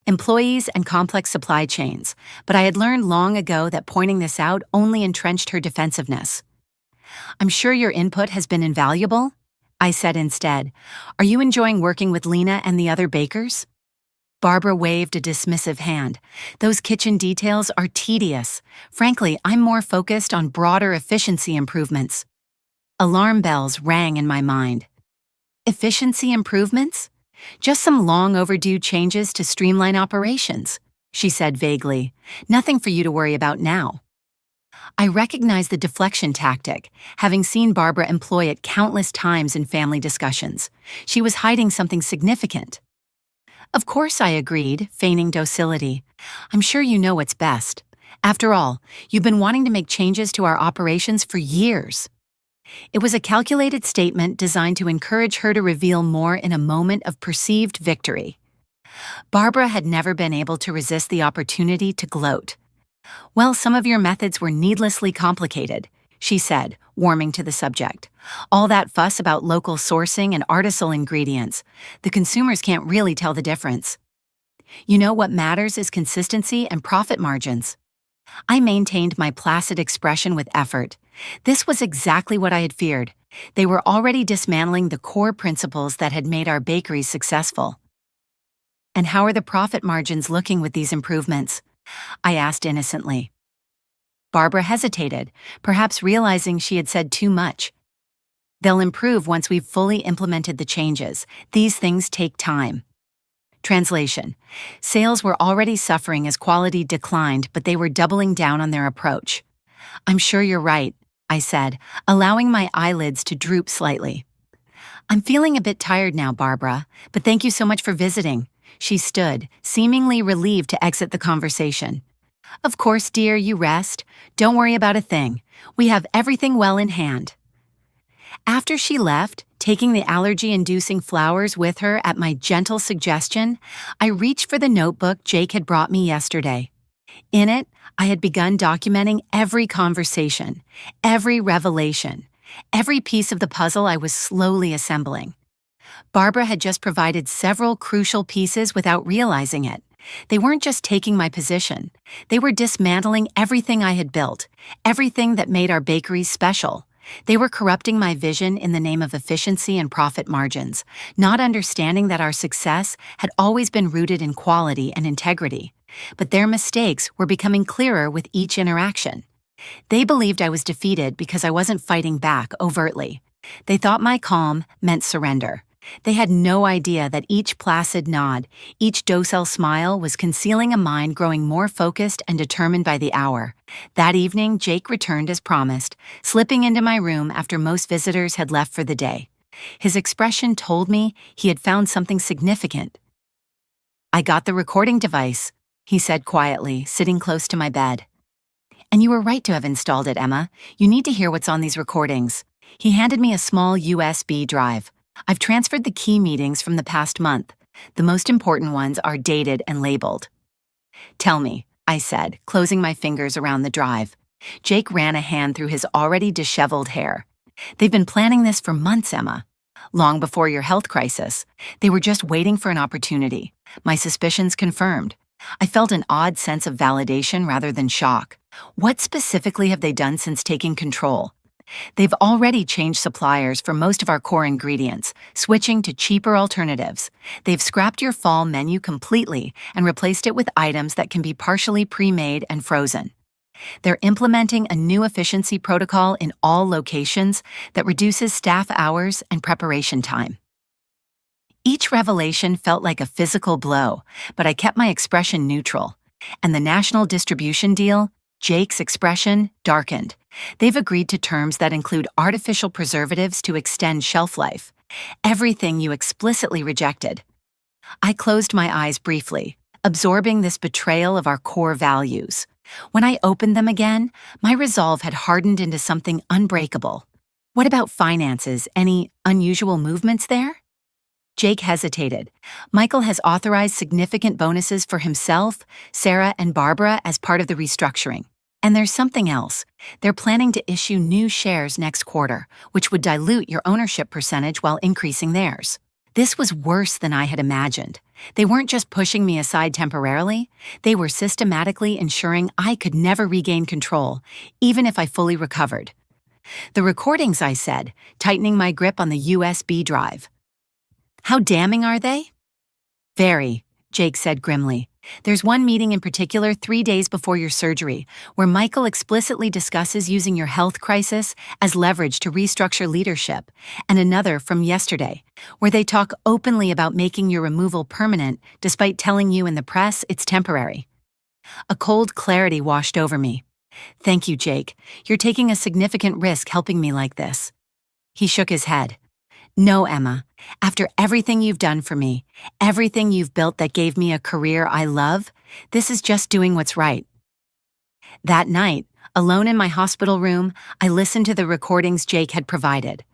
employees and complex supply chains, but I had learned long ago that pointing this out only entrenched her defensiveness. "I'm sure your input has been invaluable," I said instead. "Are you enjoying working with Lena and the other bakers?" Barbara waved a dismissive hand. "Those kitchen details are tedious. Frankly, I'm more focused on broader efficiency improvements." Alarm bells rang in my mind. Efficiency improvements? Just some long overdue changes to streamline operations, she said vaguely. Nothing for you to worry about now. I recognized the deflection tactic, having seen Barbara employ it countless times in family discussions. She was hiding something significant. "Of course," I agreed, feigning docility. "I'm sure you know what's best. After all, you've been wanting to make changes to our operations for years." It was a calculated statement designed to encourage her to reveal more in a moment of perceived victory. Barbara had never been able to resist the opportunity to gloat. "Well, some of your methods were needlessly complicated," she said, warming to the subject. "All that fuss about local sourcing and artisanal ingredients. The consumers can't really tell the difference. You know, what matters is consistency and profit margins." I maintained my placid expression with effort. This was exactly what I had feared. They were already dismantling the core principles that had made our bakeries successful. "And how are the profit margins looking with these improvements?" I asked innocently. Barbara hesitated, perhaps realizing she had said too much. "They'll improve once we've fully implemented the changes. These things take time." Translation: sales were already suffering as quality declined, but they were doubling down on their approach. "I'm sure you're right," I said, allowing my eyelids to droop slightly. "I'm feeling a bit tired now, Barbara, but thank you so much for visiting." She stood, seemingly relieved to exit the conversation. "Of course, dear, you rest. Don't worry about a thing. We have everything well in hand." After she left, taking the allergy-inducing flowers with her at my gentle suggestion, I reached for the notebook Jake had brought me yesterday. In it, I had begun documenting every conversation, every revelation, every piece of the puzzle I was slowly assembling. Barbara had just provided several crucial pieces without realizing it. They weren't just taking my position. They were dismantling everything I had built, everything that made our bakeries special. They were corrupting my vision in the name of efficiency and profit margins, not understanding that our success had always been rooted in quality and integrity. But their mistakes were becoming clearer with each interaction. They believed I was defeated because I wasn't fighting back overtly. They thought my calm meant surrender. They had no idea that each placid nod, each docile smile was concealing a mind growing more focused and determined by the hour. That evening, Jake returned as promised, slipping into my room after most visitors had left for the day. His expression told me he had found something significant. "I got the recording device," he said quietly, sitting close to my bed. "And you were right to have installed it, Emma. You need to hear what's on these recordings." He handed me a small USB drive. "I've transferred the key meetings from the past month. The most important ones are dated and labeled." "Tell me," I said, closing my fingers around the drive. Jake ran a hand through his already disheveled hair. "They've been planning this for months, Emma. Long before your health crisis. They were just waiting for an opportunity. My suspicions confirmed. I felt an odd sense of validation rather than shock. What specifically have they done since taking control? They've already changed suppliers for most of our core ingredients, switching to cheaper alternatives. They've scrapped your fall menu completely and replaced it with items that can be partially pre-made and frozen. They're implementing a new efficiency protocol in all locations that reduces staff hours and preparation time." Each revelation felt like a physical blow, but I kept my expression neutral. And the national distribution deal? Jake's expression darkened. They've agreed to terms that include artificial preservatives to extend shelf life. Everything you explicitly rejected. I closed my eyes briefly, absorbing this betrayal of our core values. When I opened them again, my resolve had hardened into something unbreakable. "What about finances? Any unusual movements there?" Jake hesitated. "Michael has authorized significant bonuses for himself, Sarah, and Barbara as part of the restructuring. And there's something else. They're planning to issue new shares next quarter, which would dilute your ownership percentage while increasing theirs." This was worse than I had imagined. They weren't just pushing me aside temporarily, they were systematically ensuring I could never regain control, even if I fully recovered. The recordings, I said, tightening my grip on the USB drive. How damning are they? Very, Jake said grimly. There's one meeting in particular 3 days before your surgery, where Michael explicitly discusses using your health crisis as leverage to restructure leadership, and another from yesterday, where they talk openly about making your removal permanent despite telling you in the press it's temporary. A cold clarity washed over me. Thank you, Jake. You're taking a significant risk helping me like this. He shook his head. No, Emma. After everything you've done for me, everything you've built that gave me a career I love, this is just doing what's right. That night, alone in my hospital room, I listened to the recordings Jake had provided.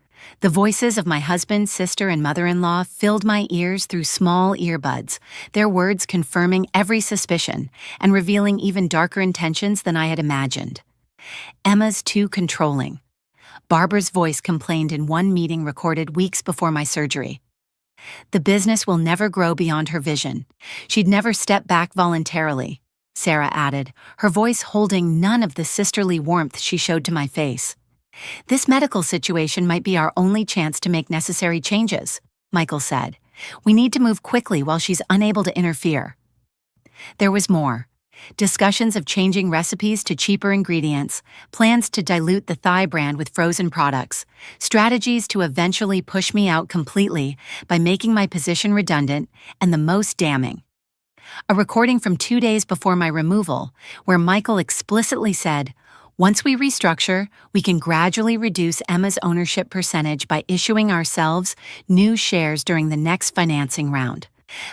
The voices of my husband, sister, and mother-in-law filled my ears through small earbuds, their words confirming every suspicion and revealing even darker intentions than I had imagined. Emma's too controlling. Barbara's voice complained in one meeting recorded weeks before my surgery. The business will never grow beyond her vision. She'd never step back voluntarily, Sarah added, her voice holding none of the sisterly warmth she showed to my face. This medical situation might be our only chance to make necessary changes, Michael said. We need to move quickly while she's unable to interfere. There was more. Discussions of changing recipes to cheaper ingredients, plans to dilute the Thai brand with frozen products, strategies to eventually push me out completely by making my position redundant, and the most damning. A recording from 2 days before my removal, where Michael explicitly said, once we restructure, we can gradually reduce Emma's ownership percentage by issuing ourselves new shares during the next financing round.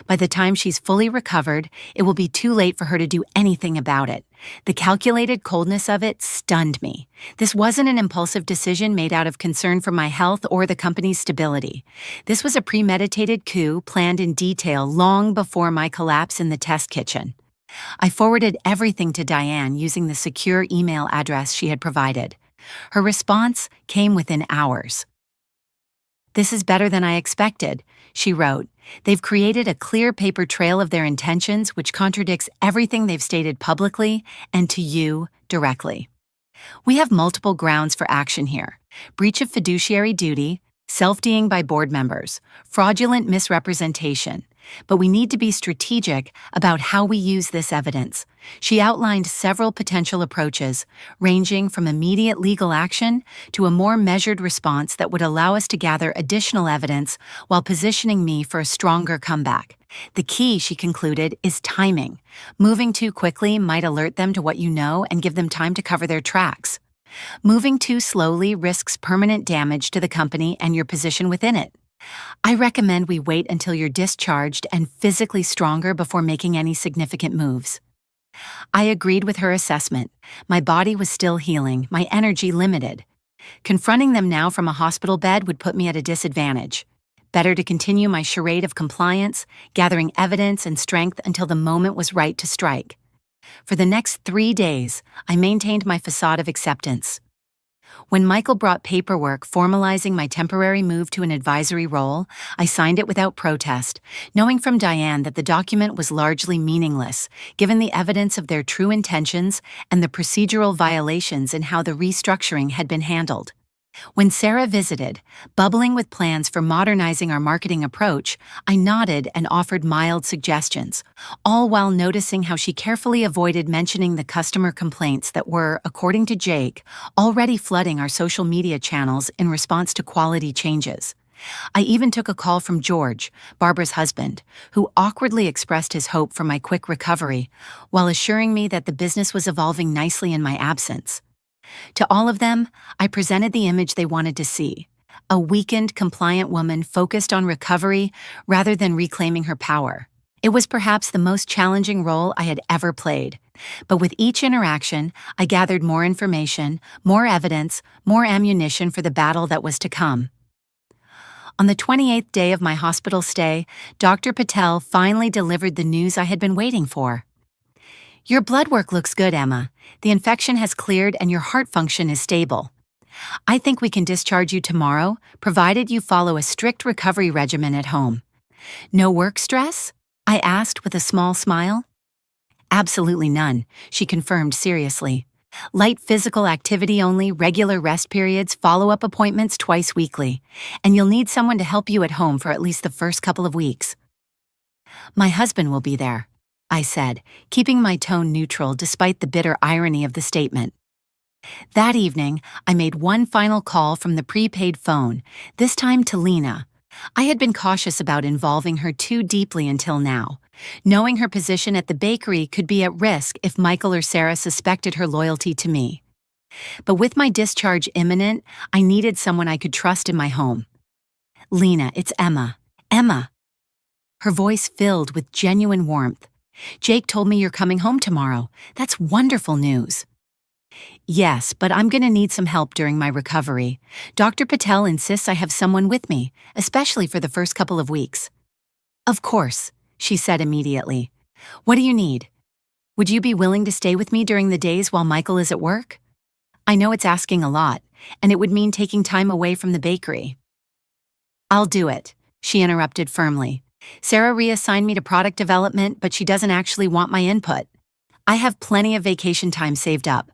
By the time she's fully recovered, it will be too late for her to do anything about it. The calculated coldness of it stunned me. This wasn't an impulsive decision made out of concern for my health or the company's stability. This was a premeditated coup planned in detail long before my collapse in the test kitchen. I forwarded everything to Diane using the secure email address she had provided. Her response came within hours. This is better than I expected, she wrote. They've created a clear paper trail of their intentions which contradicts everything they've stated publicly and to you directly. We have multiple grounds for action here: breach of fiduciary duty, self-deing by board members, fraudulent misrepresentation. But we need to be strategic about how we use this evidence. She outlined several potential approaches, ranging from immediate legal action to a more measured response that would allow us to gather additional evidence while positioning me for a stronger comeback. The key, she concluded, is timing. Moving too quickly might alert them to what you know and give them time to cover their tracks. Moving too slowly risks permanent damage to the company and your position within it. I recommend we wait until you're discharged and physically stronger before making any significant moves. I agreed with her assessment. My body was still healing, my energy limited. Confronting them now from a hospital bed would put me at a disadvantage. Better to continue my charade of compliance, gathering evidence and strength until the moment was right to strike. For the next 3 days, I maintained my facade of acceptance. When Michael brought paperwork formalizing my temporary move to an advisory role, I signed it without protest, knowing from Diane that the document was largely meaningless, given the evidence of their true intentions and the procedural violations in how the restructuring had been handled. When Sarah visited, bubbling with plans for modernizing our marketing approach, I nodded and offered mild suggestions, all while noticing how she carefully avoided mentioning the customer complaints that were, according to Jake, already flooding our social media channels in response to quality changes. I even took a call from George, Barbara's husband, who awkwardly expressed his hope for my quick recovery, while assuring me that the business was evolving nicely in my absence. To all of them, I presented the image they wanted to see: a weakened, compliant woman focused on recovery rather than reclaiming her power. It was perhaps the most challenging role I had ever played, but with each interaction, I gathered more information, more evidence, more ammunition for the battle that was to come. On the 28th day of my hospital stay, Dr. Patel finally delivered the news I had been waiting for. Your blood work looks good, Emma. The infection has cleared and your heart function is stable. I think we can discharge you tomorrow, provided you follow a strict recovery regimen at home. No work stress? I asked with a small smile. Absolutely none, she confirmed seriously. Light physical activity only, regular rest periods, follow-up appointments twice weekly. And you'll need someone to help you at home for at least the first couple of weeks. My husband will be there, I said, keeping my tone neutral despite the bitter irony of the statement. That evening, I made one final call from the prepaid phone, this time to Lena. I had been cautious about involving her too deeply until now. Knowing her position at the bakery could be at risk if Michael or Sarah suspected her loyalty to me. But with my discharge imminent, I needed someone I could trust in my home. Lena, it's Emma. Emma. Her voice filled with genuine warmth. Jake told me you're coming home tomorrow. That's wonderful news. Yes, but I'm going to need some help during my recovery. Dr. Patel insists I have someone with me, especially for the first couple of weeks. Of course, she said immediately. What do you need? Would you be willing to stay with me during the days while Michael is at work? I know it's asking a lot, and it would mean taking time away from the bakery. I'll do it, she interrupted firmly. Sarah reassigned me to product development, but she doesn't actually want my input. I have plenty of vacation time saved up.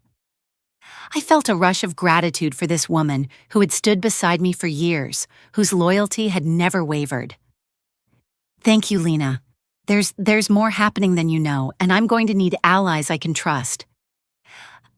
I felt a rush of gratitude for this woman who had stood beside me for years, whose loyalty had never wavered. Thank you, Lena. There's more happening than you know, and I'm going to need allies I can trust.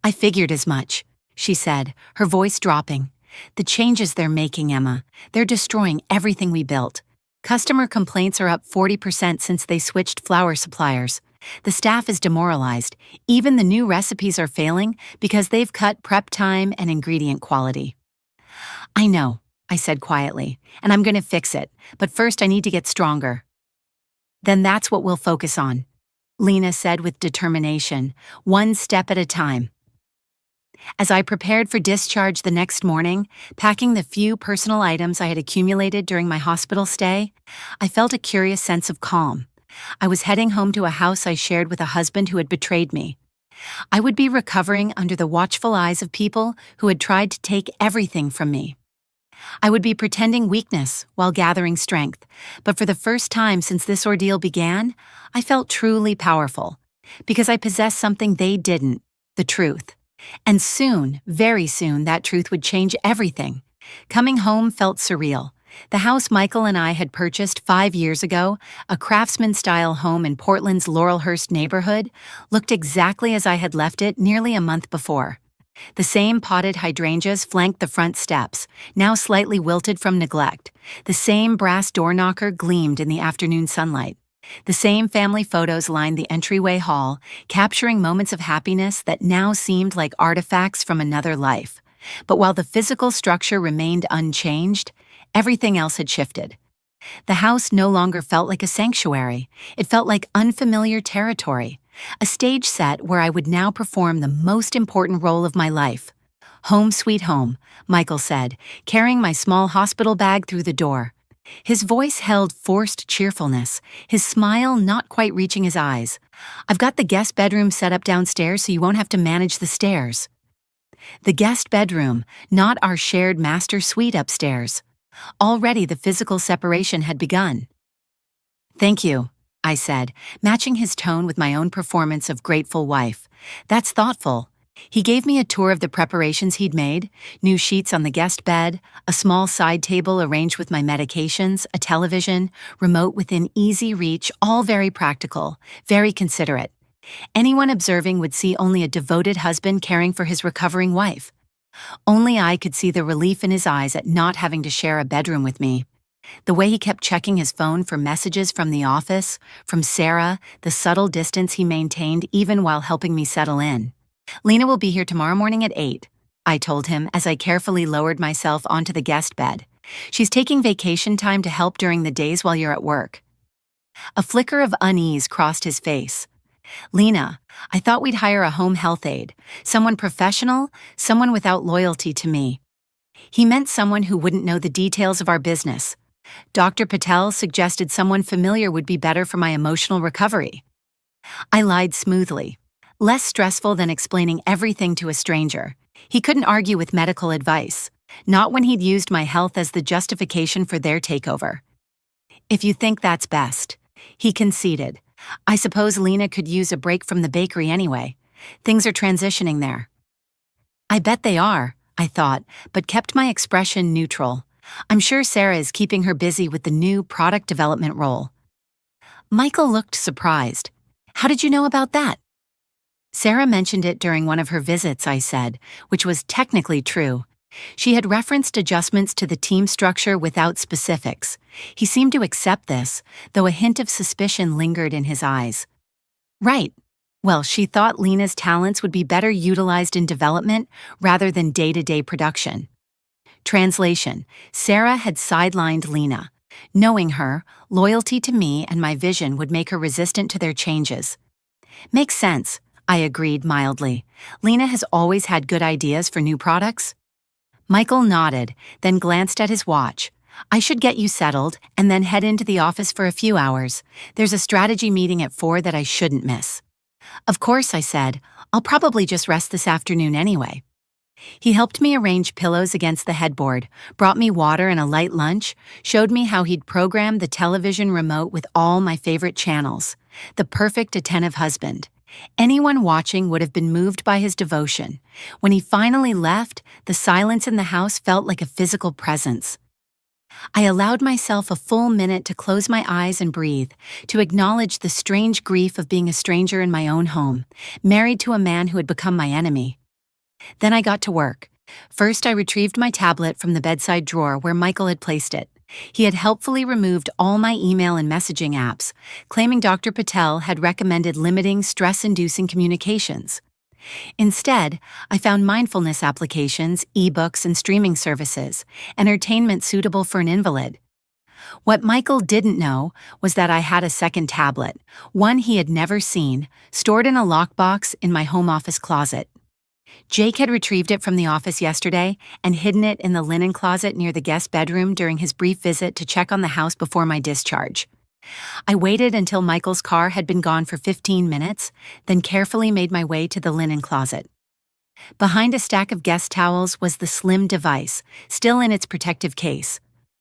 I figured as much, she said, her voice dropping. The changes they're making, Emma, they're destroying everything we built. Customer complaints are up 40% since they switched flour suppliers. The staff is demoralized. Even the new recipes are failing because they've cut prep time and ingredient quality. I know, I said quietly, and I'm going to fix it, but first I need to get stronger. Then that's what we'll focus on, Lena said with determination, one step at a time. As I prepared for discharge the next morning, packing the few personal items I had accumulated during my hospital stay, I felt a curious sense of calm. I was heading home to a house I shared with a husband who had betrayed me. I would be recovering under the watchful eyes of people who had tried to take everything from me. I would be pretending weakness while gathering strength, but for the first time since this ordeal began, I felt truly powerful, because I possessed something they didn't, the truth. And soon, very soon, that truth would change everything. Coming home felt surreal. The house Michael and I had purchased 5 years ago, a craftsman-style home in Portland's Laurelhurst neighborhood, looked exactly as I had left it nearly a month before. The same potted hydrangeas flanked the front steps, now slightly wilted from neglect. The same brass door knocker gleamed in the afternoon sunlight. The same family photos lined the entryway hall, capturing moments of happiness that now seemed like artifacts from another life. But while the physical structure remained unchanged, everything else had shifted. The house no longer felt like a sanctuary. It felt like unfamiliar territory, a stage set where I would now perform the most important role of my life. Home sweet home, Michael said, carrying my small hospital bag through the door. His voice held forced cheerfulness, his smile not quite reaching his eyes. I've got the guest bedroom set up downstairs so you won't have to manage the stairs. The guest bedroom, not our shared master suite upstairs. Already the physical separation had begun. Thank you, I said, matching his tone with my own performance of grateful wife. That's thoughtful. He gave me a tour of the preparations he'd made, new sheets on the guest bed, a small side table arranged with my medications, a television, remote within easy reach, all very practical, very considerate. Anyone observing would see only a devoted husband caring for his recovering wife. Only I could see the relief in his eyes at not having to share a bedroom with me. The way he kept checking his phone for messages from the office, from Sarah, the subtle distance he maintained even while helping me settle in. Lena will be here tomorrow morning at 8, I told him as I carefully lowered myself onto the guest bed. She's taking vacation time to help during the days while you're at work. A flicker of unease crossed his face. Lena, I thought we'd hire a home health aide, someone professional, someone without loyalty to me. He meant someone who wouldn't know the details of our business. Dr. Patel suggested someone familiar would be better for my emotional recovery. I lied smoothly, less stressful than explaining everything to a stranger. He couldn't argue with medical advice, not when he'd used my health as the justification for their takeover. If you think that's best, He conceded. I suppose Lena could use a break from the bakery anyway. Things are transitioning there. I bet they are, I thought, but kept my expression neutral. I'm sure Sarah is keeping her busy with the new product development role. Michael looked surprised. How did you know about that? Sarah mentioned it during one of her visits, I said, which was technically true. She had referenced adjustments to the team structure without specifics. He seemed to accept this, though a hint of suspicion lingered in his eyes. Right. Well, she thought Lena's talents would be better utilized in development rather than day-to-day production. Translation: Sarah had sidelined Lena. Knowing her, loyalty to me and my vision would make her resistant to their changes. Makes sense, I agreed mildly. Lena has always had good ideas for new products. Michael nodded, then glanced at his watch. I should get you settled and then head into the office for a few hours. There's a strategy meeting at 4 that I shouldn't miss. Of course, I said. I'll probably just rest this afternoon anyway. He helped me arrange pillows against the headboard, brought me water and a light lunch, showed me how he'd programmed the television remote with all my favorite channels. The perfect attentive husband. Anyone watching would have been moved by his devotion. When he finally left, the silence in the house felt like a physical presence. I allowed myself a full minute to close my eyes and breathe, to acknowledge the strange grief of being a stranger in my own home, married to a man who had become my enemy. Then I got to work. First, I retrieved my tablet from the bedside drawer where Michael had placed it. He had helpfully removed all my email and messaging apps, claiming Dr. Patel had recommended limiting stress-inducing communications. Instead, I found mindfulness applications, ebooks, and streaming services, entertainment suitable for an invalid. What Michael didn't know was that I had a second tablet, one he had never seen, stored in a lockbox in my home office closet. Jake had retrieved it from the office yesterday and hidden it in the linen closet near the guest bedroom during his brief visit to check on the house before my discharge. I waited until Michael's car had been gone for 15 minutes, then carefully made my way to the linen closet. Behind a stack of guest towels was the slim device, still in its protective case.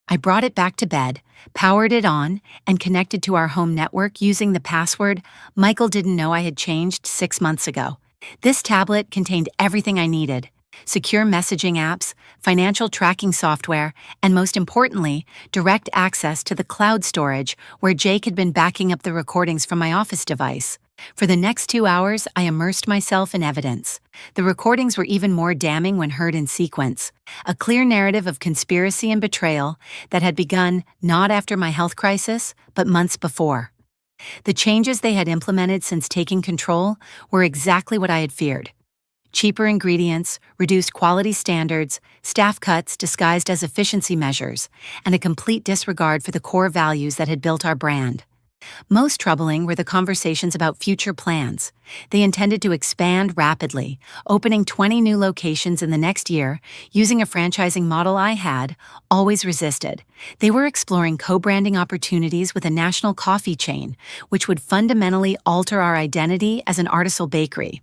I brought it back to bed, powered it on, and connected to our home network using the password Michael didn't know I had changed 6 months ago. This tablet contained everything I needed: secure messaging apps, financial tracking software, and most importantly, direct access to the cloud storage where Jake had been backing up the recordings from my office device. For the next 2 hours, I immersed myself in evidence. The recordings were even more damning when heard in sequence, a clear narrative of conspiracy and betrayal that had begun not after my health crisis, but months before. The changes they had implemented since taking control were exactly what I had feared. Cheaper ingredients, reduced quality standards, staff cuts disguised as efficiency measures, and a complete disregard for the core values that had built our brand. Most troubling were the conversations about future plans. They intended to expand rapidly, opening 20 new locations in the next year, using a franchising model I had always resisted. They were exploring co-branding opportunities with a national coffee chain, which would fundamentally alter our identity as an artisanal bakery.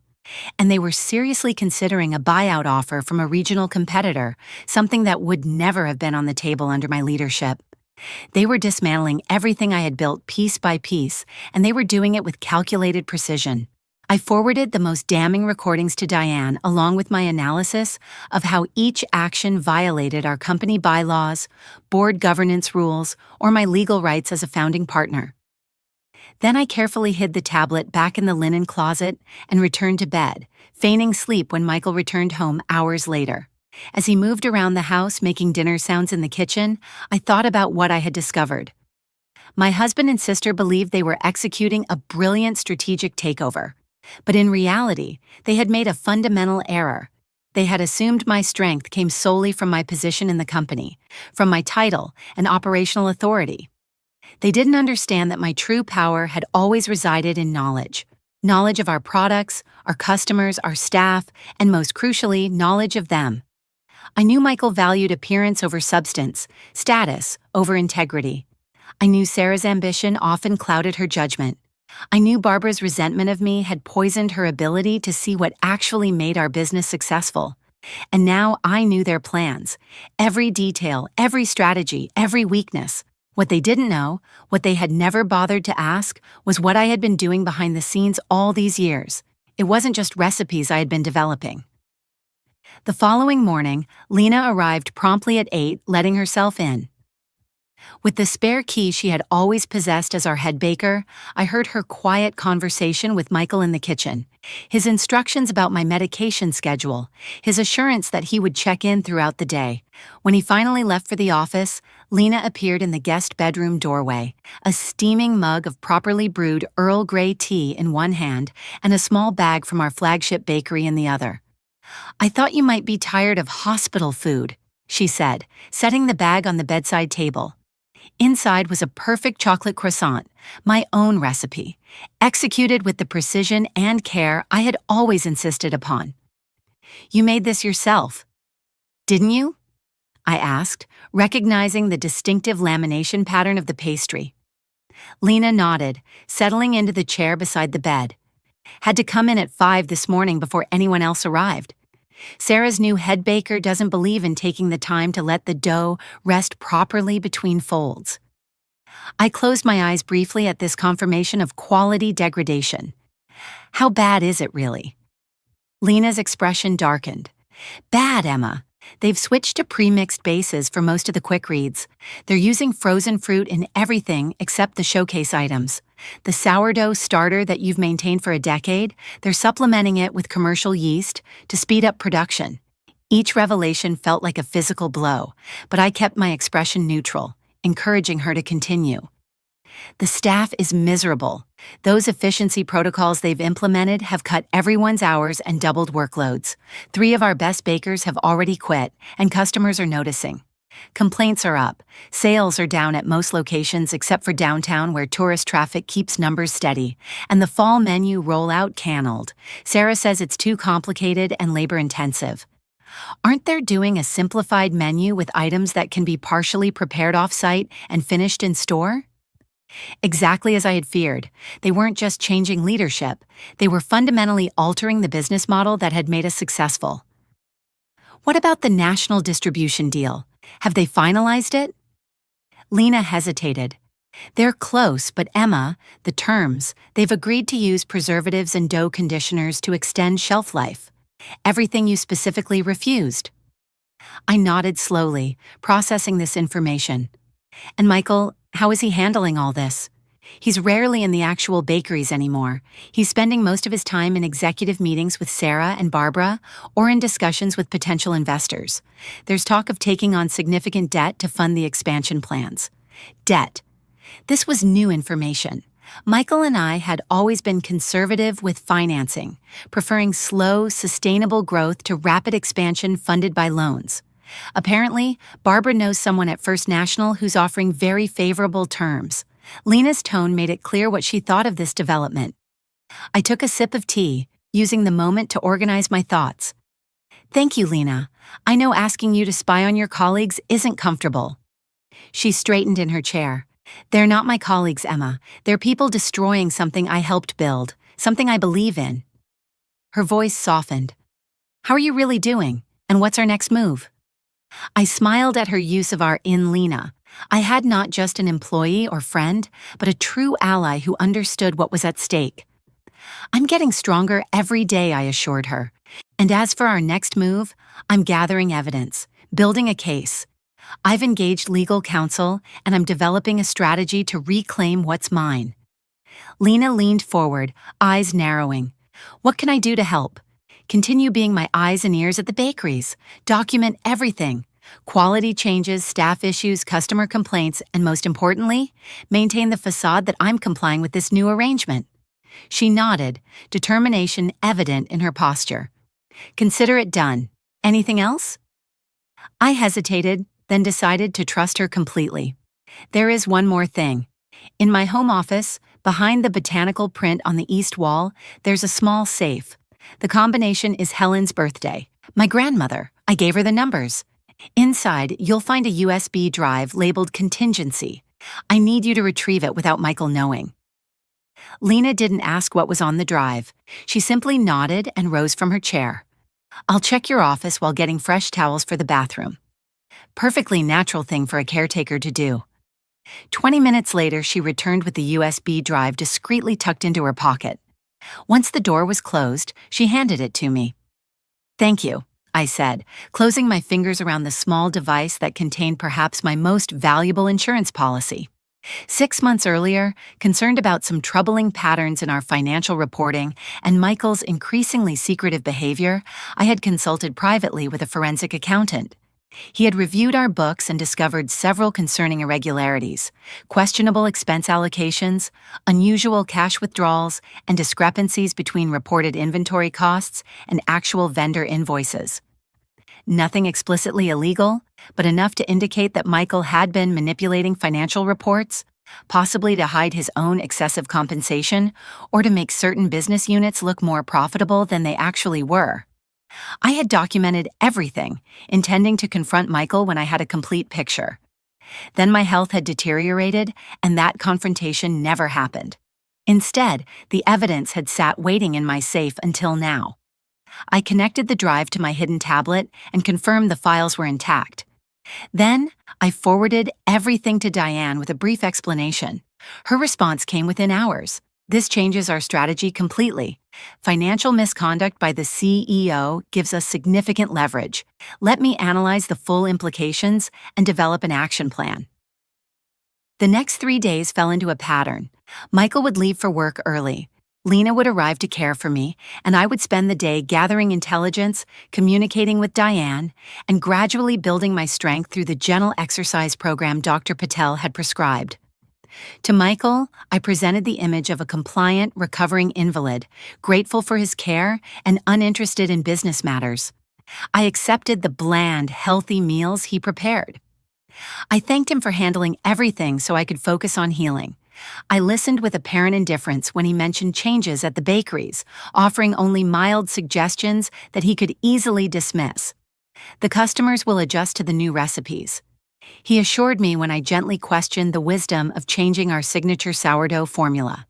And they were seriously considering a buyout offer from a regional competitor, something that would never have been on the table under my leadership. They were dismantling everything I had built piece by piece, and they were doing it with calculated precision. I forwarded the most damning recordings to Diane along with my analysis of how each action violated our company bylaws, board governance rules, or my legal rights as a founding partner. Then I carefully hid the tablet back in the linen closet and returned to bed, feigning sleep when Michael returned home hours later. As he moved around the house making dinner sounds in the kitchen, I thought about what I had discovered. My husband and sister believed they were executing a brilliant strategic takeover. But in reality, they had made a fundamental error. They had assumed my strength came solely from my position in the company, from my title and operational authority. They didn't understand that my true power had always resided in knowledge. Knowledge of our products, our customers, our staff, and most crucially, knowledge of them. I knew Michael valued appearance over substance, status over integrity. I knew Sarah's ambition often clouded her judgment. I knew Barbara's resentment of me had poisoned her ability to see what actually made our business successful. And now I knew their plans, every detail, every strategy, every weakness. What they didn't know, what they had never bothered to ask, was what I had been doing behind the scenes all these years. It wasn't just recipes I had been developing. The following morning, Lena arrived promptly at 8, letting herself in. With the spare key she had always possessed as our head baker, I heard her quiet conversation with Michael in the kitchen, his instructions about my medication schedule, his assurance that he would check in throughout the day. When he finally left for the office, Lena appeared in the guest bedroom doorway, a steaming mug of properly brewed Earl Grey tea in one hand and a small bag from our flagship bakery in the other. "I thought you might be tired of hospital food," she said, setting the bag on the bedside table. Inside was a perfect chocolate croissant, my own recipe, executed with the precision and care I had always insisted upon. "You made this yourself, didn't you?" I asked, recognizing the distinctive lamination pattern of the pastry. Lena nodded, settling into the chair beside the bed. "Had to come in at 5 this morning before anyone else arrived. Sarah's new head baker doesn't believe in taking the time to let the dough rest properly between folds." I closed my eyes briefly at this confirmation of quality degradation. "How bad is it, really?" Lena's expression darkened. "Bad, Emma. They've switched to pre-mixed bases for most of the quick reads. They're using frozen fruit in everything except the showcase items. The sourdough starter that you've maintained for a decade, they're supplementing it with commercial yeast to speed up production." Each revelation felt like a physical blow, but I kept my expression neutral, encouraging her to continue. "The staff is miserable. Those efficiency protocols they've implemented have cut everyone's hours and doubled workloads. 3 of our best bakers have already quit, and customers are noticing. Complaints are up. Sales are down at most locations except for downtown where tourist traffic keeps numbers steady, and the fall menu rollout canceled. Sarah says it's too complicated and labor-intensive." "Aren't they doing a simplified menu with items that can be partially prepared off-site and finished in store?" Exactly as I had feared. They weren't just changing leadership, they were fundamentally altering the business model that had made us successful. "What about the national distribution deal? Have they finalized it?" Lena hesitated. "They're close, but Emma, the terms, they've agreed to use preservatives and dough conditioners to extend shelf life. Everything you specifically refused." I nodded slowly, processing this information. "And Michael, how is he handling all this?" "He's rarely in the actual bakeries anymore. He's spending most of his time in executive meetings with Sarah and Barbara or in discussions with potential investors. There's talk of taking on significant debt to fund the expansion plans." Debt. This was new information. Michael and I had always been conservative with financing, preferring slow, sustainable growth to rapid expansion funded by loans. Apparently, Barbara knows someone at First National who's offering very favorable terms. Lena's tone made it clear what she thought of this development. I took a sip of tea, using the moment to organize my thoughts. "Thank you, Lena. I know asking you to spy on your colleagues isn't comfortable." She straightened in her chair. "They're not my colleagues, Emma. They're people destroying something I helped build, something I believe in." Her voice softened. "How are you really doing? And what's our next move?" I smiled at her use of our in Lena. I had not just an employee or friend, but a true ally who understood what was at stake. "I'm getting stronger every day," I assured her. "And as for our next move, I'm gathering evidence, building a case. I've engaged legal counsel, and I'm developing a strategy to reclaim what's mine." Lena leaned forward, eyes narrowing. "What can I do to help?" "Continue being my eyes and ears at the bakeries. Document everything. Quality changes, staff issues, customer complaints, and most importantly, maintain the facade that I'm complying with this new arrangement." She nodded, determination evident in her posture. "Consider it done. Anything else?" I hesitated, then decided to trust her completely. "There is one more thing. In my home office, behind the botanical print on the east wall, there's a small safe. The combination is Helen's birthday. My grandmother. I gave her the numbers. Inside, you'll find a USB drive labeled Contingency. I need you to retrieve it without Michael knowing." Lena didn't ask what was on the drive. She simply nodded and rose from her chair. "I'll check your office while getting fresh towels for the bathroom." Perfectly natural thing for a caretaker to do. 20 minutes later, she returned with the USB drive discreetly tucked into her pocket. Once the door was closed, she handed it to me. "Thank you," I said, closing my fingers around the small device that contained perhaps my most valuable insurance policy. 6 months earlier, concerned about some troubling patterns in our financial reporting and Michael's increasingly secretive behavior, I had consulted privately with a forensic accountant. He had reviewed our books and discovered several concerning irregularities, questionable expense allocations, unusual cash withdrawals, and discrepancies between reported inventory costs and actual vendor invoices. Nothing explicitly illegal, but enough to indicate that Michael had been manipulating financial reports, possibly to hide his own excessive compensation or to make certain business units look more profitable than they actually were. I had documented everything, intending to confront Michael when I had a complete picture. Then my health had deteriorated, and that confrontation never happened. Instead, the evidence had sat waiting in my safe until now. I connected the drive to my hidden tablet and confirmed the files were intact. Then, I forwarded everything to Diane with a brief explanation. Her response came within hours. "This changes our strategy completely. Financial misconduct by the CEO gives us significant leverage. Let me analyze the full implications and develop an action plan." The next 3 days fell into a pattern. Michael would leave for work early. Lena would arrive to care for me, and I would spend the day gathering intelligence, communicating with Diane, and gradually building my strength through the gentle exercise program Dr. Patel had prescribed. To Michael, I presented the image of a compliant, recovering invalid, grateful for his care and uninterested in business matters. I accepted the bland, healthy meals he prepared. I thanked him for handling everything so I could focus on healing. I listened with apparent indifference when he mentioned changes at the bakeries, offering only mild suggestions that he could easily dismiss. "The customers will adjust to the new recipes," he assured me when I gently questioned the wisdom of changing our signature sourdough formula.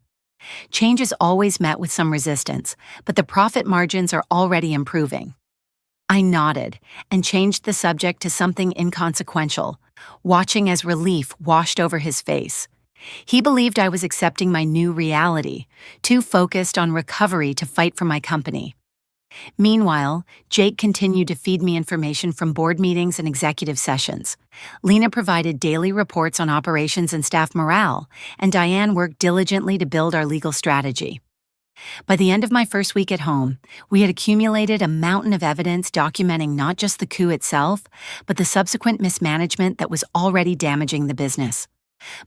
Change is always met with some resistance, but the profit margins are already improving. I nodded and changed the subject to something inconsequential, watching as relief washed over his face. He believed I was accepting my new reality, too focused on recovery to fight for my company. Meanwhile, Jake continued to feed me information from board meetings and executive sessions. Lena provided daily reports on operations and staff morale, and Diane worked diligently to build our legal strategy. By the end of my first week at home, we had accumulated a mountain of evidence documenting not just the coup itself, but the subsequent mismanagement that was already damaging the business.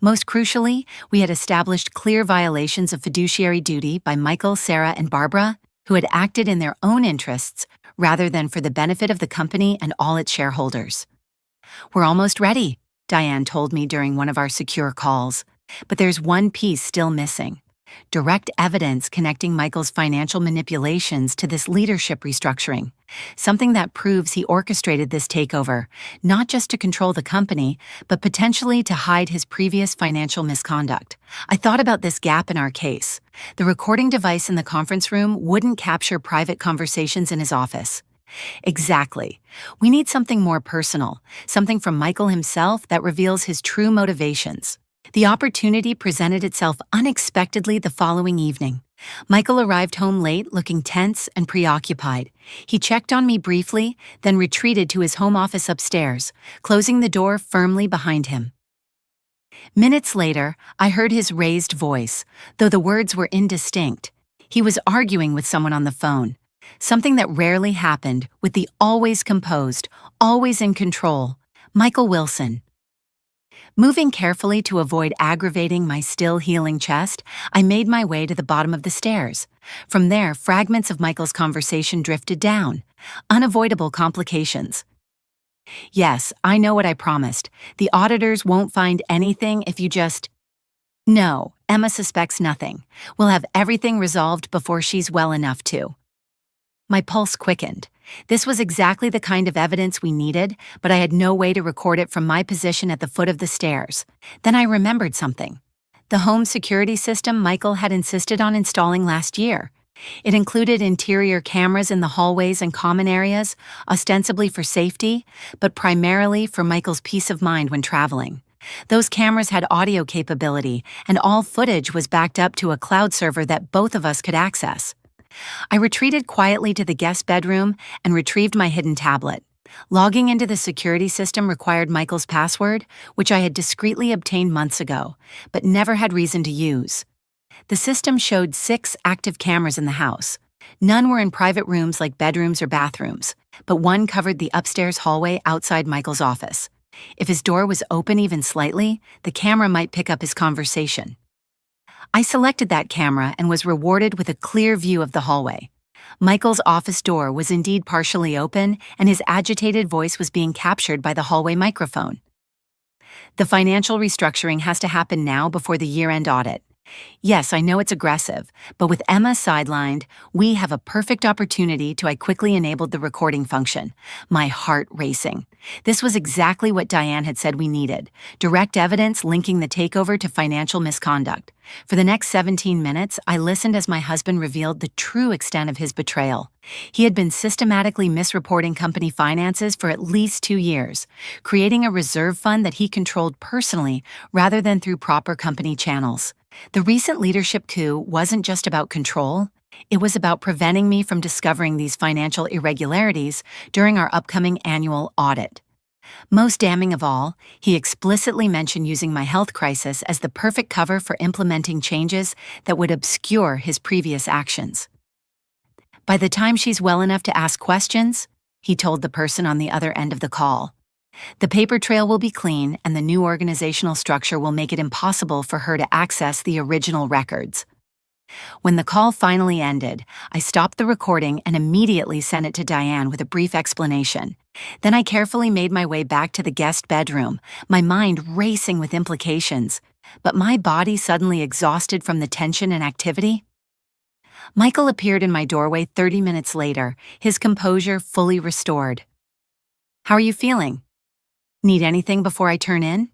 Most crucially, we had established clear violations of fiduciary duty by Michael, Sarah, and Barbara, who had acted in their own interests rather than for the benefit of the company and all its shareholders. "We're almost ready," Diane told me during one of our secure calls. "But there's one piece still missing: direct evidence connecting Michael's financial manipulations to this leadership restructuring, something that proves he orchestrated this takeover, not just to control the company, but potentially to hide his previous financial misconduct." I thought about this gap in our case. The recording device in the conference room wouldn't capture private conversations in his office. Exactly. We need something more personal, something from Michael himself that reveals his true motivations. The opportunity presented itself unexpectedly the following evening. Michael arrived home late, looking tense and preoccupied. He checked on me briefly, then retreated to his home office upstairs, closing the door firmly behind him. Minutes later, I heard his raised voice, though the words were indistinct. He was arguing with someone on the phone, something that rarely happened with the always composed, always in control, Michael Wilson. Moving carefully to avoid aggravating my still healing chest, I made my way to the bottom of the stairs. From there, fragments of Michael's conversation drifted down. Unavoidable complications. "Yes, I know what I promised. The auditors won't find anything if you just..." "No, Emma suspects nothing. We'll have everything resolved before she's well enough to." My pulse quickened. This was exactly the kind of evidence we needed, but I had no way to record it from my position at the foot of the stairs. Then I remembered something. The home security system Michael had insisted on installing last year. It included interior cameras in the hallways and common areas, ostensibly for safety, but primarily for Michael's peace of mind when traveling. Those cameras had audio capability, and all footage was backed up to a cloud server that both of us could access. I retreated quietly to the guest bedroom and retrieved my hidden tablet. Logging into the security system required Michael's password, which I had discreetly obtained months ago, but never had reason to use. The system showed 6 active cameras in the house. None were in private rooms like bedrooms or bathrooms, but one covered the upstairs hallway outside Michael's office. If his door was open even slightly, the camera might pick up his conversation. I selected that camera and was rewarded with a clear view of the hallway. Michael's office door was indeed partially open, and his agitated voice was being captured by the hallway microphone. The financial restructuring has to happen now before the year-end audit. Yes, I know it's aggressive, but with Emma sidelined, we have a perfect opportunity to. I quickly enabled the recording function, my heart racing. This was exactly what Diane had said we needed, direct evidence linking the takeover to financial misconduct. For the next 17 minutes, I listened as my husband revealed the true extent of his betrayal. He had been systematically misreporting company finances for at least 2 years, creating a reserve fund that he controlled personally rather than through proper company channels. The recent leadership coup wasn't just about control, it was about preventing me from discovering these financial irregularities during our upcoming annual audit. Most damning of all, he explicitly mentioned using my health crisis as the perfect cover for implementing changes that would obscure his previous actions. By the time she's well enough to ask questions, he told the person on the other end of the call, the paper trail will be clean and the new organizational structure will make it impossible for her to access the original records. When the call finally ended, I stopped the recording and immediately sent it to Diane with a brief explanation. Then I carefully made my way back to the guest bedroom, my mind racing with implications, but my body suddenly exhausted from the tension and activity. Michael appeared in my doorway 30 minutes later, his composure fully restored. "How are you feeling? Need anything before I turn in?"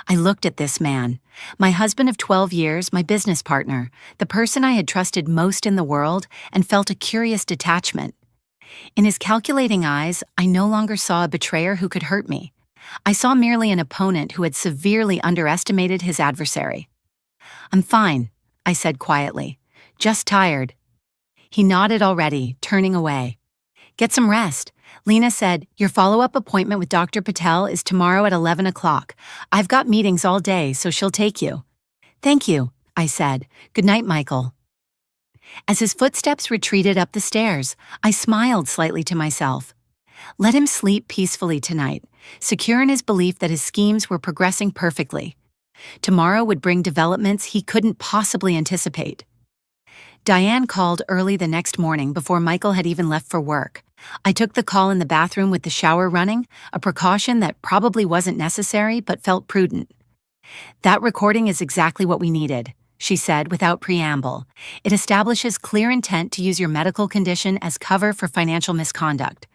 I looked at this man, my husband of 12 years, my business partner, the person I had trusted most in the world, and felt a curious detachment. In his calculating eyes, I no longer saw a betrayer who could hurt me. I saw merely an opponent who had severely underestimated his adversary. "I'm fine," I said quietly. "Just tired." He nodded already, turning away. "Get some rest. Lena said, your follow-up appointment with Dr. Patel is tomorrow at 11 o'clock. I've got meetings all day, so she'll take you." "Thank you," I said. "Good night, Michael." As his footsteps retreated up the stairs, I smiled slightly to myself. Let him sleep peacefully tonight, secure in his belief that his schemes were progressing perfectly. Tomorrow would bring developments he couldn't possibly anticipate. Diane called early the next morning before Michael had even left for work. I took the call in the bathroom with the shower running, a precaution that probably wasn't necessary but felt prudent. "That recording is exactly what we needed," she said without preamble. "It establishes clear intent to use your medical condition as cover for financial misconduct.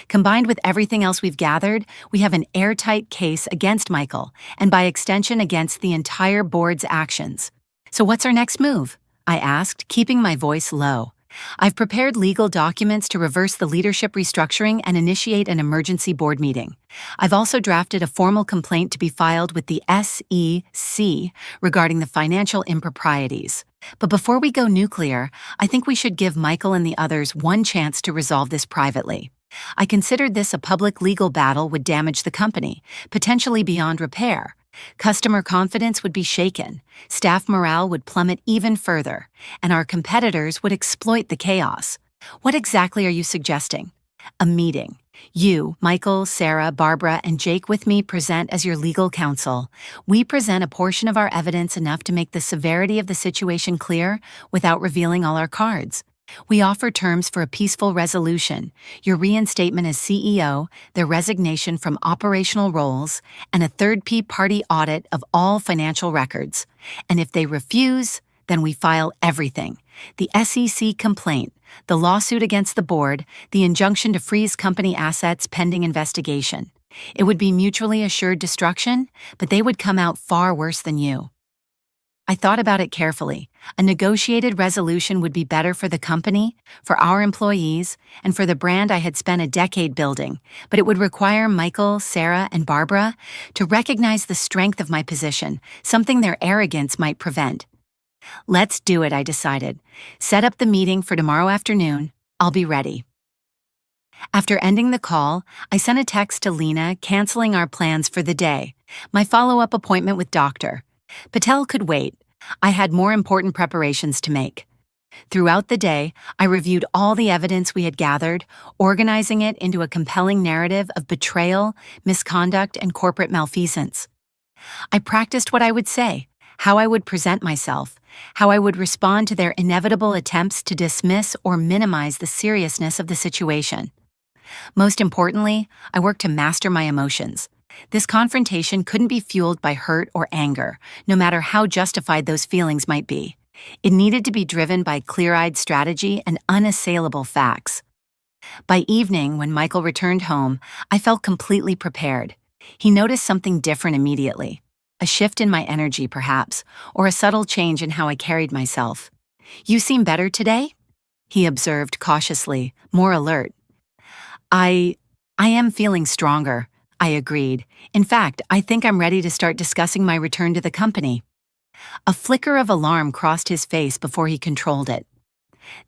Combined with everything else we've gathered, we have an airtight case against Michael, and by extension against the entire board's actions. So what's our next move?" I asked, keeping my voice low. "I've prepared legal documents to reverse the leadership restructuring and initiate an emergency board meeting. I've also drafted a formal complaint to be filed with the SEC regarding the financial improprieties. But before we go nuclear, I think we should give Michael and the others one chance to resolve this privately. I considered this a public legal battle would damage the company, potentially beyond repair. Customer confidence would be shaken, staff morale would plummet even further, and our competitors would exploit the chaos. What exactly are you suggesting?" "A meeting. You, Michael, Sarah, Barbara, and Jake with me present as your legal counsel. We present a portion of our evidence enough to make the severity of the situation clear without revealing all our cards. We offer terms for a peaceful resolution, your reinstatement as CEO, their resignation from operational roles, and a third-party audit of all financial records. And if they refuse, then we file everything. The SEC complaint, the lawsuit against the board, the injunction to freeze company assets pending investigation. It would be mutually assured destruction, but they would come out far worse than you." I thought about it carefully. A negotiated resolution would be better for the company, for our employees, and for the brand I had spent a decade building, but it would require Michael, Sarah, and Barbara to recognize the strength of my position, something their arrogance might prevent. Let's do it, I decided. Set up the meeting for tomorrow afternoon. I'll be ready. After ending the call, I sent a text to Lena canceling our plans for the day, my follow-up appointment with Dr. Patel could wait. I had more important preparations to make. Throughout the day, I reviewed all the evidence we had gathered, organizing it into a compelling narrative of betrayal, misconduct, and corporate malfeasance. I practiced what I would say, how I would present myself, how I would respond to their inevitable attempts to dismiss or minimize the seriousness of the situation. Most importantly, I worked to master my emotions. This confrontation couldn't be fueled by hurt or anger, no matter how justified those feelings might be. It needed to be driven by clear-eyed strategy and unassailable facts. By evening, when Michael returned home, I felt completely prepared. He noticed something different immediately. A shift in my energy, perhaps, or a subtle change in how I carried myself. "You seem better today?" he observed cautiously, more alert. I am feeling stronger," I agreed. "In fact, I think I'm ready to start discussing my return to the company." A flicker of alarm crossed his face before he controlled it.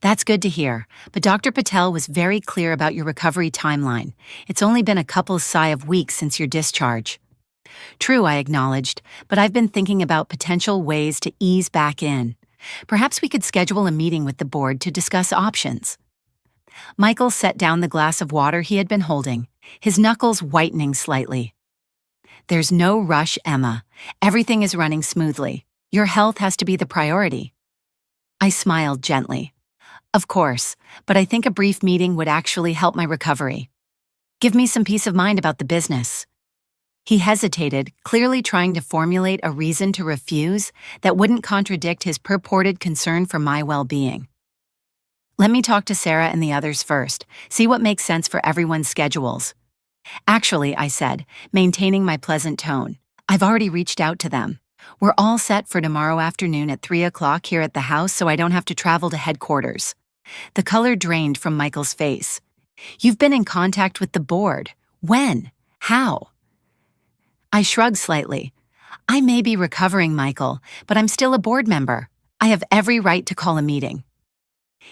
"That's good to hear, but Dr. Patel was very clear about your recovery timeline. It's only been a couple of weeks since your discharge." "True," I acknowledged, "but I've been thinking about potential ways to ease back in. Perhaps we could schedule a meeting with the board to discuss options." Michael set down the glass of water he had been holding, his knuckles whitening slightly. "There's no rush, Emma. Everything is running smoothly. Your health has to be the priority." I smiled gently. "Of course, but I think a brief meeting would actually help my recovery. Give me some peace of mind about the business." He hesitated, clearly trying to formulate a reason to refuse that wouldn't contradict his purported concern for my well-being. "Let me talk to Sarah and the others first, see what makes sense for everyone's schedules." "Actually," I said, maintaining my pleasant tone, "I've already reached out to them. We're all set for tomorrow afternoon at 3 o'clock here at the house, so I don't have to travel to headquarters." The color drained from Michael's face. "You've been in contact with the board. When? How?" I shrugged slightly. "I may be recovering, Michael, but I'm still a board member. I have every right to call a meeting."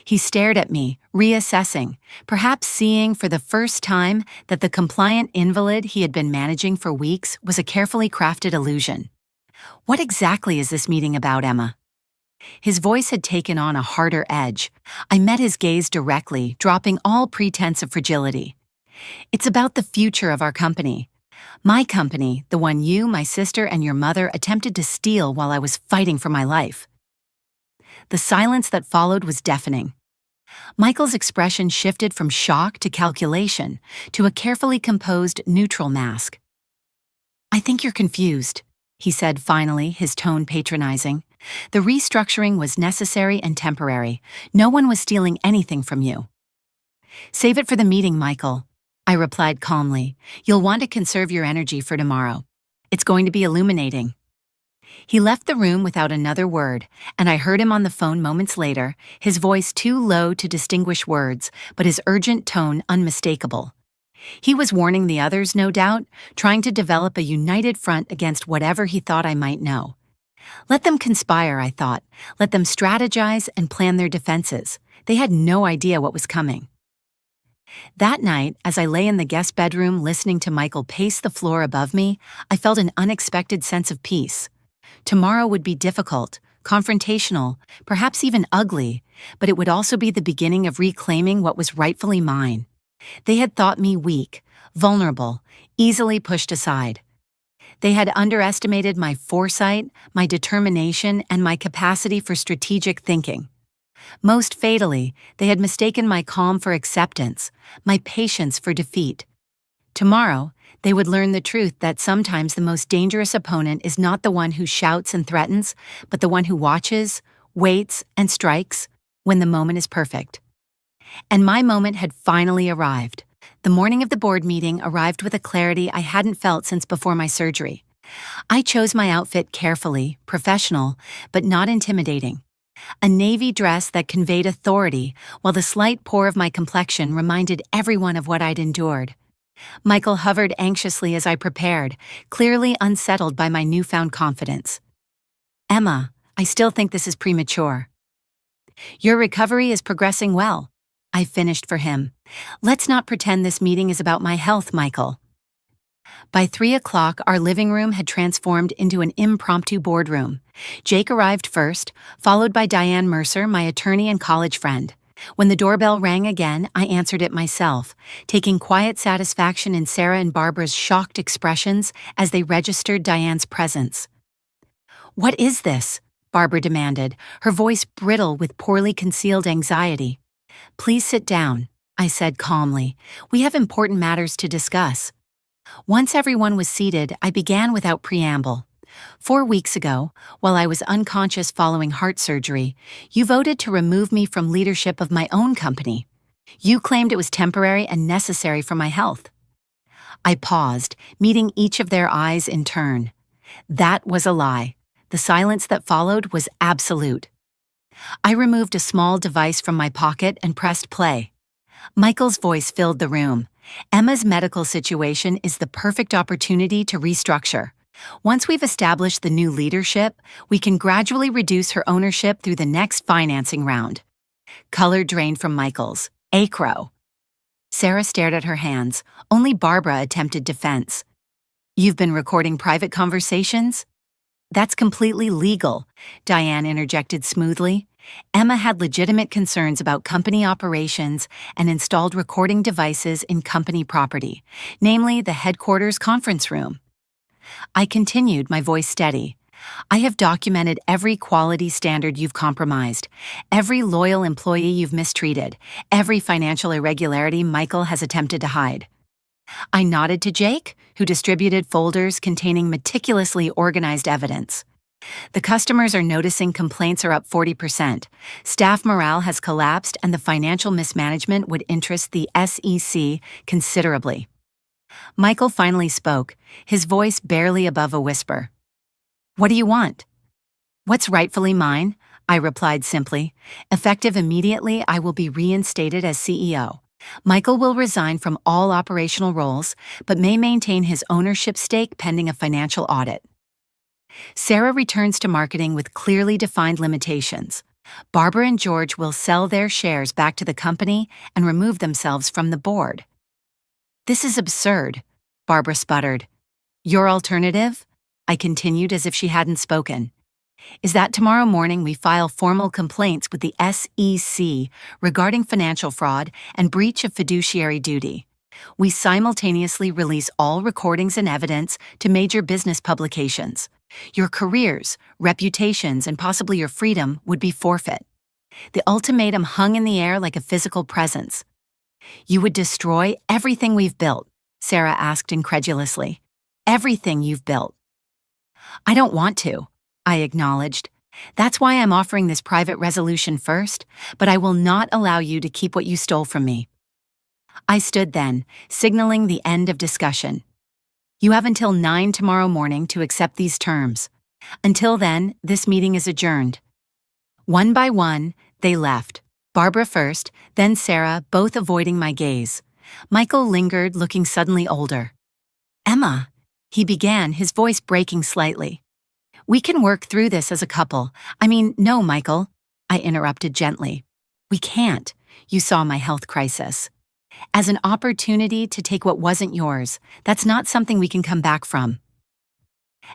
He stared at me, reassessing, perhaps seeing for the first time that the compliant invalid he had been managing for weeks was a carefully crafted illusion. "What exactly is this meeting about, Emma?" His voice had taken on a harder edge. I met his gaze directly, dropping all pretense of fragility. "It's about the future of our company. My company, the one you, my sister, and your mother attempted to steal while I was fighting for my life." The silence that followed was deafening. Michael's expression shifted from shock to calculation, to a carefully composed, neutral mask. "I think you're confused," he said finally, his tone patronizing. "The restructuring was necessary and temporary. No one was stealing anything from you." "Save it for the meeting, Michael," I replied calmly. "You'll want to conserve your energy for tomorrow. It's going to be illuminating." He left the room without another word, and I heard him on the phone moments later, his voice too low to distinguish words, but his urgent tone unmistakable. He was warning the others, no doubt, trying to develop a united front against whatever he thought I might know. Let them conspire, I thought. Let them strategize and plan their defenses. They had no idea what was coming. That night, as I lay in the guest bedroom listening to Michael pace the floor above me, I felt an unexpected sense of peace. Tomorrow would be difficult, confrontational, perhaps even ugly, but it would also be the beginning of reclaiming what was rightfully mine. They had thought me weak, vulnerable, easily pushed aside. They had underestimated my foresight, my determination, and my capacity for strategic thinking. Most fatally, they had mistaken my calm for acceptance, my patience for defeat. Tomorrow, they would learn the truth that sometimes the most dangerous opponent is not the one who shouts and threatens, but the one who watches, waits, and strikes when the moment is perfect. And my moment had finally arrived. The morning of the board meeting arrived with a clarity I hadn't felt since before my surgery. I chose my outfit carefully, professional, but not intimidating. A navy dress that conveyed authority, while the slight pore of my complexion reminded everyone of what I'd endured. Michael hovered anxiously as I prepared, clearly unsettled by my newfound confidence. Emma, I still think this is premature. Your recovery is progressing well. I finished for him. Let's not pretend this meeting is about my health, Michael. By 3 o'clock, our living room had transformed into an impromptu boardroom. Jake arrived first, followed by Diane Mercer, my attorney and college friend. When the doorbell rang again, I answered it myself, taking quiet satisfaction in Sarah and Barbara's shocked expressions as they registered Diane's presence. "What is this?" Barbara demanded, her voice brittle with poorly concealed anxiety. "Please sit down," I said calmly. "We have important matters to discuss." Once everyone was seated, I began without preamble. 4 weeks ago, while I was unconscious following heart surgery, you voted to remove me from leadership of my own company. You claimed it was temporary and necessary for my health. I paused, meeting each of their eyes in turn. That was a lie. The silence that followed was absolute. I removed a small device from my pocket and pressed play. Michael's voice filled the room. Emma's medical situation is the perfect opportunity to restructure. Once we've established the new leadership, we can gradually reduce her ownership through the next financing round. Color drained from Michael's. Acro. Sarah stared at her hands. Only Barbara attempted defense. "You've been recording private conversations?" "That's completely legal," Diane interjected smoothly. Emma had legitimate concerns about company operations and installed recording devices in company property, namely the headquarters conference room. I continued, my voice steady. "I have documented every quality standard you've compromised, every loyal employee you've mistreated, every financial irregularity Michael has attempted to hide." I nodded to Jake, who distributed folders containing meticulously organized evidence. "The customers are noticing complaints are up 40%. Staff morale has collapsed and the financial mismanagement would interest the SEC considerably." Michael finally spoke, his voice barely above a whisper. "What do you want?" "What's rightfully mine," I replied simply. "Effective immediately, I will be reinstated as CEO. Michael will resign from all operational roles, but may maintain his ownership stake pending a financial audit. Sarah returns to marketing with clearly defined limitations. Barbara and George will sell their shares back to the company and remove themselves from the board." "This is absurd," Barbara sputtered. "Your alternative?" I continued as if she hadn't spoken. "Is that tomorrow morning we file formal complaints with the SEC regarding financial fraud and breach of fiduciary duty. We simultaneously release all recordings and evidence to major business publications. Your careers, reputations, and possibly your freedom would be forfeit." The ultimatum hung in the air like a physical presence. "You would destroy everything we've built?" Sarah asked incredulously. "Everything you've built." "I don't want to," I acknowledged. "That's why I'm offering this private resolution first, but I will not allow you to keep what you stole from me." I stood then, signaling the end of discussion. "You have until 9 tomorrow morning to accept these terms. Until then, this meeting is adjourned." One by one, they left. Barbara first, then Sarah, both avoiding my gaze. Michael lingered, looking suddenly older. "Emma," he began, his voice breaking slightly. "We can work through this as a couple. No, Michael," I interrupted gently. "We can't. You saw my health crisis. As an opportunity to take what wasn't yours, that's not something we can come back from."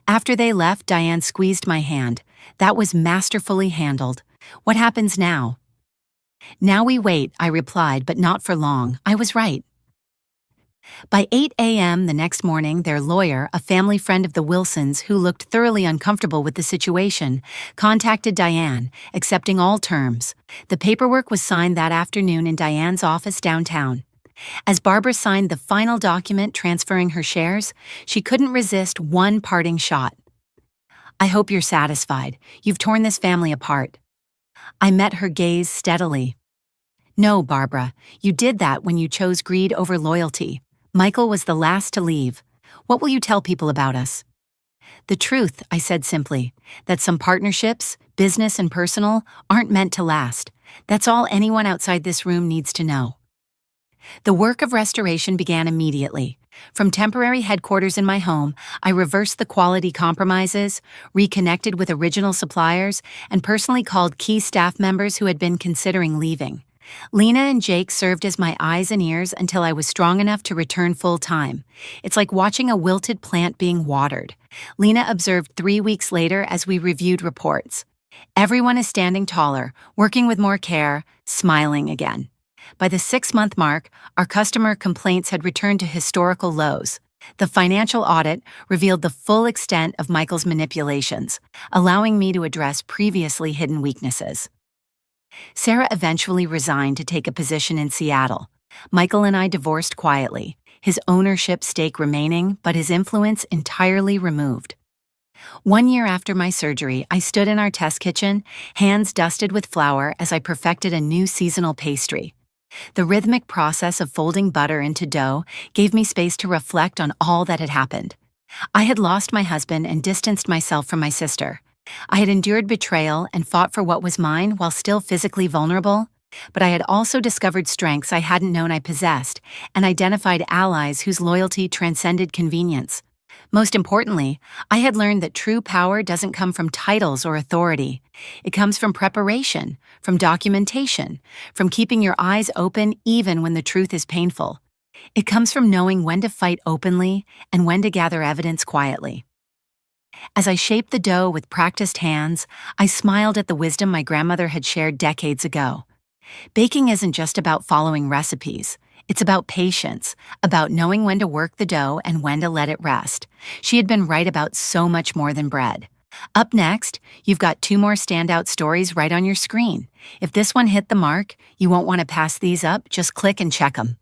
After they left, Diane squeezed my hand. "That was masterfully handled. What happens now?" "Now we wait," I replied, "but not for long. I was right." By 8 a.m. the next morning, their lawyer, a family friend of the Wilsons who looked thoroughly uncomfortable with the situation, contacted Diane, accepting all terms. The paperwork was signed that afternoon in Diane's office downtown. As Barbara signed the final document transferring her shares, she couldn't resist one parting shot. "I hope you're satisfied. You've torn this family apart." I met her gaze steadily. "No, Barbara, you did that when you chose greed over loyalty. Michael was the last to leave. What will you tell people about us?" The truth, I said simply, that some partnerships, business and personal, aren't meant to last. That's all anyone outside this room needs to know. The work of restoration began immediately. From temporary headquarters in my home, I reversed the quality compromises, reconnected with original suppliers, and personally called key staff members who had been considering leaving. Lena and Jake served as my eyes and ears until I was strong enough to return full-time. It's like watching a wilted plant being watered. Lena observed 3 weeks later as we reviewed reports. Everyone is standing taller, working with more care, smiling again. By the 6-month mark, our customer complaints had returned to historical lows. The financial audit revealed the full extent of Michael's manipulations, allowing me to address previously hidden weaknesses. Sarah eventually resigned to take a position in Seattle. Michael and I divorced quietly, his ownership stake remaining, but his influence entirely removed. 1 year after my surgery, I stood in our test kitchen, hands dusted with flour as I perfected a new seasonal pastry. The rhythmic process of folding butter into dough gave me space to reflect on all that had happened. I had lost my husband and distanced myself from my sister. I had endured betrayal and fought for what was mine while still physically vulnerable, but I had also discovered strengths I hadn't known I possessed and identified allies whose loyalty transcended convenience. Most importantly, I had learned that true power doesn't come from titles or authority. It comes from preparation, from documentation, from keeping your eyes open even when the truth is painful. It comes from knowing when to fight openly and when to gather evidence quietly. As I shaped the dough with practiced hands, I smiled at the wisdom my grandmother had shared decades ago. Baking isn't just about following recipes. It's about patience, about knowing when to work the dough and when to let it rest. She had been right about so much more than bread. Up next, you've got 2 more standout stories right on your screen. If this one hit the mark, you won't want to pass these up, just click and check them.